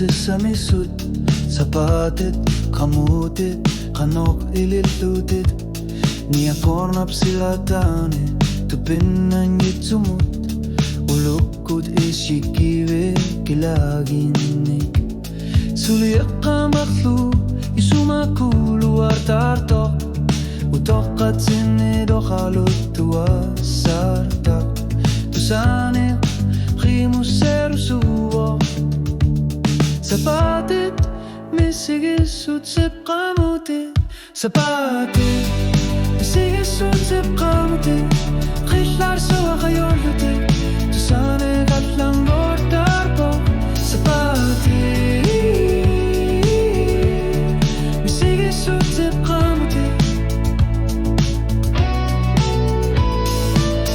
sisamisut, Sapaatit, Qamutit, qanok ilillutit. Nia kornap sila taani, tupinnan jitsumut. Ulukkud ishikive kilaginnik. Suliaqamatlu, isumakulu artartok. Utoqat sinne doqaluttua sartak. Tusane qimuserusuo. Sapaatit, Misigissutsip, Qamutit. Sapaatit, Misigissutsip, Qamutit. Qillar suaqayollutit. Tusane qatlangortarpo. Sapaatit, Misigissutsip, Qamutit.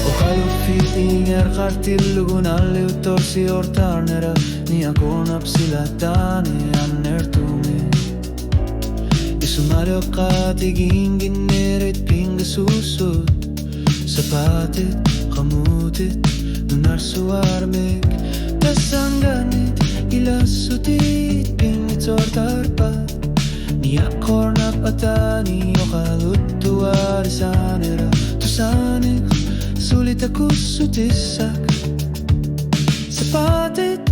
Oqalufit inger qartillugun alliutorsi ortarnera. Nia kornap sila taani annertumi. Isumalioqat iginginnerit pingasusut. Sapaatit, Qamutit, nunarsuarmik. Tassanganit ilassutit pingitortarpat. Nia kornap atani oqaluttuarisanera. Tusanik sulitakussutissak. Sapaatit,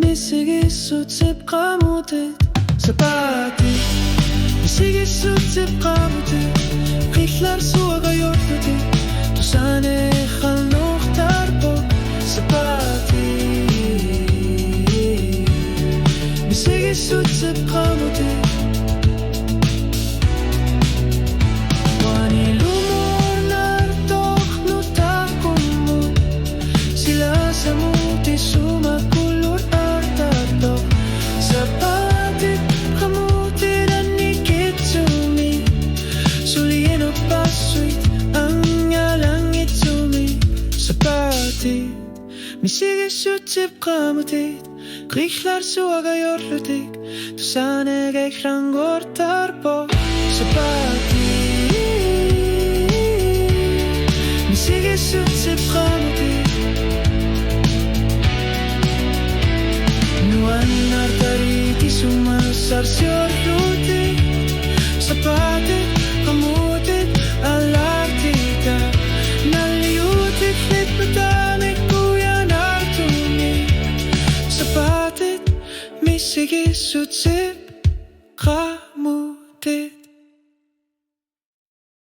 Misigissutsip, Qamutit. Sapaatit, Misigissutsip, Qamutit. Qillar suaqayollutit. Tusane qalnoqtarpo. Sapaatit, Misigissutsip, Qamutit. Wani lumornar toqnutakumut. Sila samuti sumakulur artartok. Sapaatit, Qamutit annikitsumi. Sulien oppassuit angalangitsumi. Sapaatit, Misigissutsip, Qamutit. Qillar suaqayollutik. Tusane qeqlangortarpo. Sapaatit, Misigissutsip, Qamutit. Nuannartariti sumassarsiollutik. Sapaatit, Qamutit, allartita. Nalliutik lippatamik kujanartumi. Sapaatit, Misigissutsip, Qamutit.